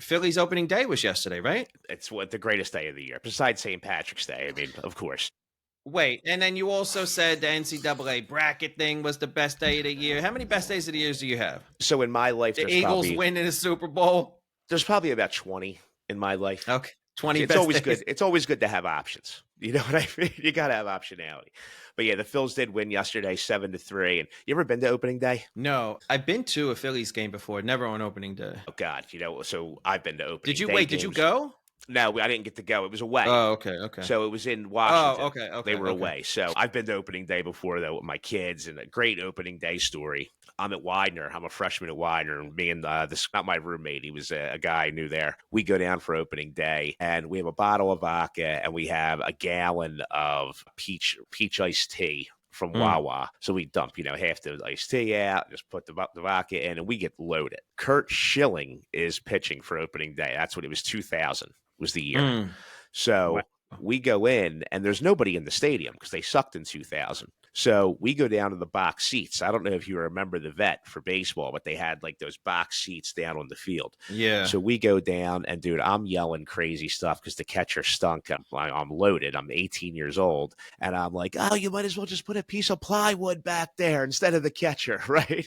Phillies opening day was yesterday, right? It's what the greatest day of the year, besides St. Patrick's Day. I mean, of course. Wait, and then you also said the NCAA bracket thing was the best day of the year. How many best days of the years do you have? So in my life, The Eagles winning a Super Bowl. there's probably about 20 in my life. Okay, 20 It's best always days. good. It's always good to have options. You know what I mean? You got to have optionality. But yeah, the Phils did win yesterday, 7-3. And you ever been to opening day? No, I've been to a Phillies game before, never on opening day. Oh God, so I've been to opening Did you day wait? games. Did you go? No, I didn't get to go. It was away. Oh, okay. So it was in Washington. Oh, okay. They were away. So I've been to opening day before, though, with my kids, and a great opening day story. I'm at Widener. I'm a freshman at Widener, and me and this, not my roommate, he was a guy I knew there. We go down for opening day, and we have a bottle of vodka, and we have a gallon of peach iced tea from Wawa. So we dump, half the iced tea out, just put the vodka in, and we get loaded. Kurt Schilling is pitching for opening day. That's what it was, 2000 was the year. So we go in, and there's nobody in the stadium because they sucked in 2000. So we go down to the box seats. I don't know if you remember the Vet for baseball, but they had like those box seats down on the field. Yeah. So we go down, and dude, I'm yelling crazy stuff because the catcher stunk. I'm loaded. I'm 18 years old. And I'm like, oh, you might as well just put a piece of plywood back there instead of the catcher, right?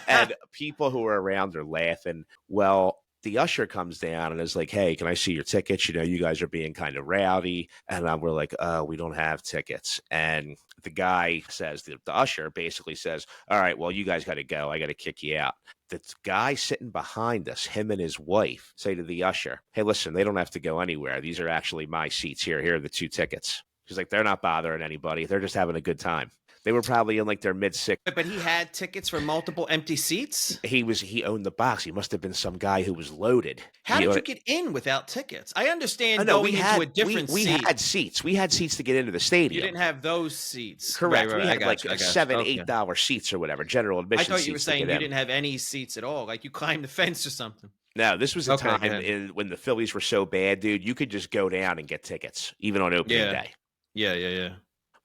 And people who are around are laughing. Well, the usher comes down and is like, hey, can I see your tickets? You guys are being kind of rowdy. And we're like, we don't have tickets. And the guy says, the usher basically says, all right, well, you guys got to go. I got to kick you out. The guy sitting behind us, him and his wife, say to the usher, hey, listen, they don't have to go anywhere. These are actually my seats here. Here are the 2 tickets. He's like, they're not bothering anybody. They're just having a good time. They were probably in like their mid-60s. But he had tickets for multiple empty seats? He owned the box. He must have been some guy who was loaded. How did you get in without tickets? I understand going into a different seat. We had seats. We had seats to get into the stadium. You didn't have those seats. Correct. Right. We had like $7, $8 seats or whatever, general admission seats. I thought you were saying you didn't have any seats at all. Like you climbed the fence or something. No, this was a time when the Phillies were so bad, dude. You could just go down and get tickets, even on opening day. Yeah.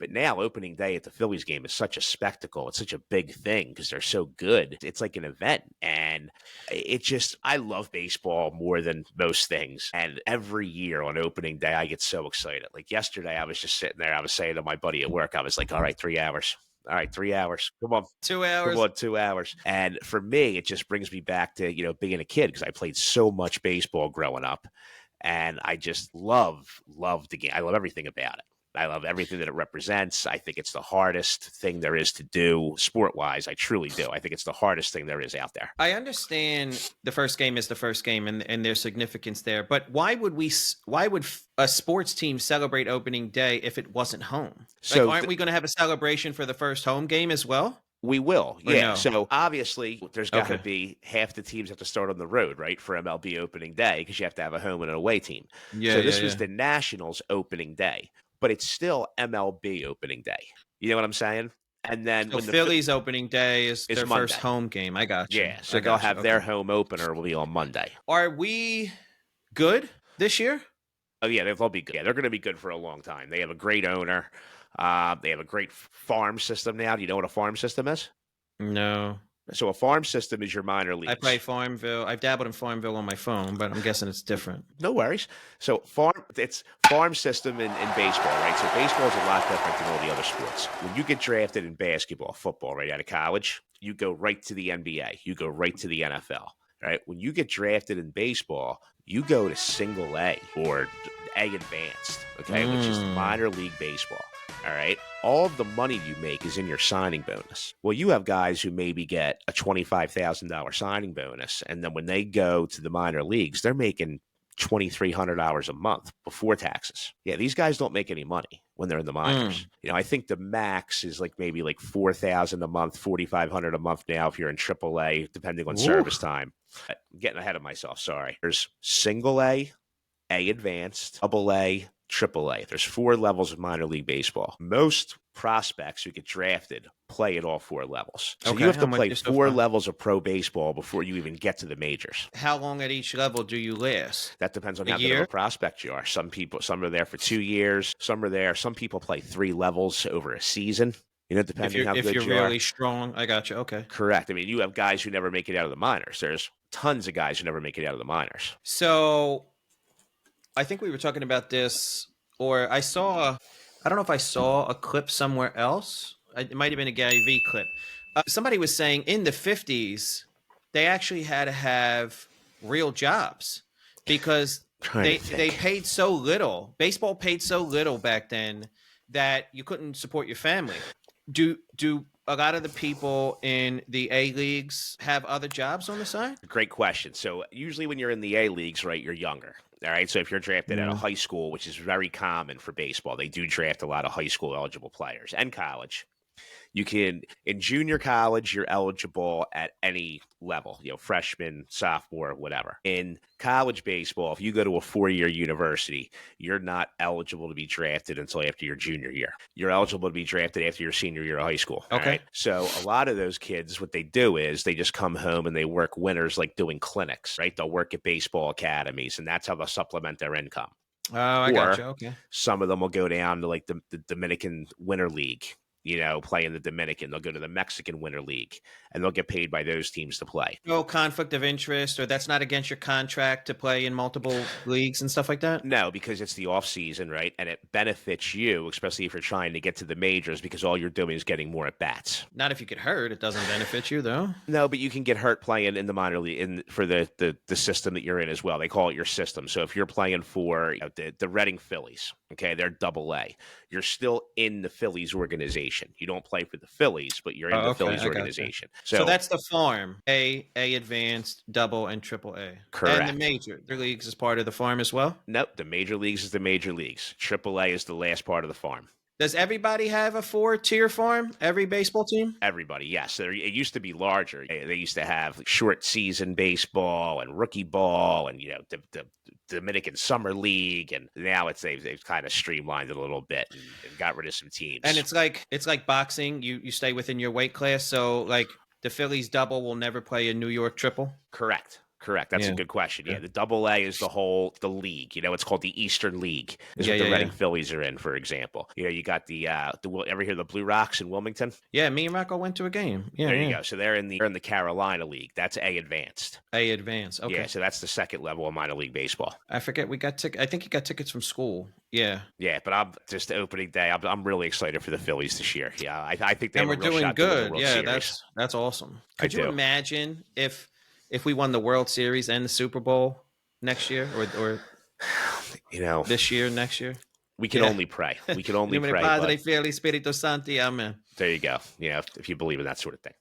But now opening day at the Phillies game is such a spectacle. It's such a big thing because they're so good. It's like an event. And I love baseball more than most things. And every year on opening day, I get so excited. Like yesterday, I was just sitting there. I was saying to my buddy at work, I was like, all right, 3 hours. All right, 3 hours. Come on. 2 hours. Come on, 2 hours. And for me, it just brings me back to, being a kid because I played so much baseball growing up. And I just love the game. I love everything about it. I love everything that it represents. I think it's the hardest thing there is to do sport-wise. I truly do. I think it's the hardest thing there is out there. I understand the first game is the first game and there's significance there. But why would a sports team celebrate opening day if it wasn't home? So aren't we going to have a celebration for the first home game as well? We will. Yeah. No? So obviously there's got to be half the teams have to start on the road, right? For MLB opening day because you have to have a home and an away team. Yeah, so this was the Nationals opening day. But it's still MLB opening day. You know what I'm saying? And then when the Phillies opening day is their Monday. first home game. I got you. Yeah, so they'll have their home opener will be on Monday. Are we good this year? Oh, yeah, they'll be good. Yeah, they're going to be good for a long time. They have a great owner. They have a great farm system now. Do you know what a farm system is? No. So a farm system is your minor leagues. I play Farmville. I've dabbled in Farmville on my phone, but I'm guessing it's different. No worries. So it's farm system in baseball, right? So baseball is a lot different than all the other sports. When you get drafted in basketball, football, right out of college, you go right to the NBA. You go right to the NFL, right? When you get drafted in baseball, you go to single A or A advanced, okay, which is minor league baseball. All right. All of the money you make is in your signing bonus. Well, you have guys who maybe get a $25,000 signing bonus. And then when they go to the minor leagues, they're making $2,300 a month before taxes. Yeah, these guys don't make any money when they're in the minors. I think the max is maybe $4,000 a month, $4,500 a month now if you're in AAA, depending on service time. I'm getting ahead of myself. Sorry. There's single A, A advanced, double A, AAA. There's 4 levels of minor league baseball. Most prospects who get drafted play at all 4 levels. So you have to play 4 levels of pro baseball before you even get to the majors. How long at each level do you last? That depends on how good of a prospect you are. Some are there for 2 years. Some people play 3 levels over a season. Depending how good you are. If you're really strong, I got you. Okay. Correct. I mean, you have guys who never make it out of the minors. There's tons of guys who never make it out of the minors. So I think we were talking about this, or I don't know if I saw a clip somewhere else. It might have been a Gary Vee clip. Somebody was saying in the 50s, they actually had to have real jobs because they paid so little. Baseball paid so little back then that you couldn't support your family. Do a lot of the people in the A leagues have other jobs on the side? Great question. So usually when you're in the A leagues, right, you're younger. All right. So if you're drafted out of high school, which is very common for baseball, they do draft a lot of high school eligible players and college. You can, in junior college, you're eligible at any level, freshman, sophomore, whatever. In college baseball, if you go to a 4-year university, you're not eligible to be drafted until after your junior year. You're eligible to be drafted after your senior year of high school. Okay. Right? So a lot of those kids, what they do is they just come home and they work winters like doing clinics, right? They'll work at baseball academies, and that's how they'll supplement their income. Oh, I got you. Okay. Some of them will go down to like the Dominican Winter League, play in the Dominican. They'll go to the Mexican Winter League, and they'll get paid by those teams to play. No conflict of interest, or that's not against your contract to play in multiple leagues and stuff like that? No, because it's the off season, right? And it benefits you, especially if you're trying to get to the majors, because all you're doing is getting more at bats. Not if you get hurt. It doesn't benefit you, though. No, but you can get hurt playing in the minor league for the system that you're in as well. They call it your system. So if you're playing for the Reading Phillies, okay, they're Double-A. You're still in the Phillies organization. You don't play for the Phillies, but you're in the Phillies organization. So that's the farm: A advanced, double, and triple A. Correct. And the major leagues is part of the farm as well. Nope, the major leagues is the major leagues. Triple A is the last part of the farm. Does everybody have a 4-tier farm? Every baseball team? Everybody, yes. It used to be larger. They used to have short season baseball and rookie ball and the Dominican Summer League, and now they've kind of streamlined it a little bit and got rid of some teams. And it's like boxing. You stay within your weight class. So like the Phillies double will never play a New York triple? Correct. That's a good question. Yeah, the Double-A is the league. It's called the Eastern League. Is what the Reading Phillies are in, for example. You got the ever hear the Blue Rocks in Wilmington? Yeah, me and Rocco went to a game. Yeah, there you go. So they're in the Carolina League. That's A advanced. A advanced. Okay. Yeah, so that's the second level of minor league baseball. I forget. I think you got tickets from school. Yeah. Yeah, but I'm just opening day. I'm really excited for the Phillies this year. Yeah, I think they and we're doing good. Yeah, Series. that's awesome. Could you imagine if we won the World Series and the Super Bowl next year, or this year, next year? We can only pray. We can only pray. Padre, Filii, Spiritus Sancti. Amen. There you go. If you believe in that sort of thing.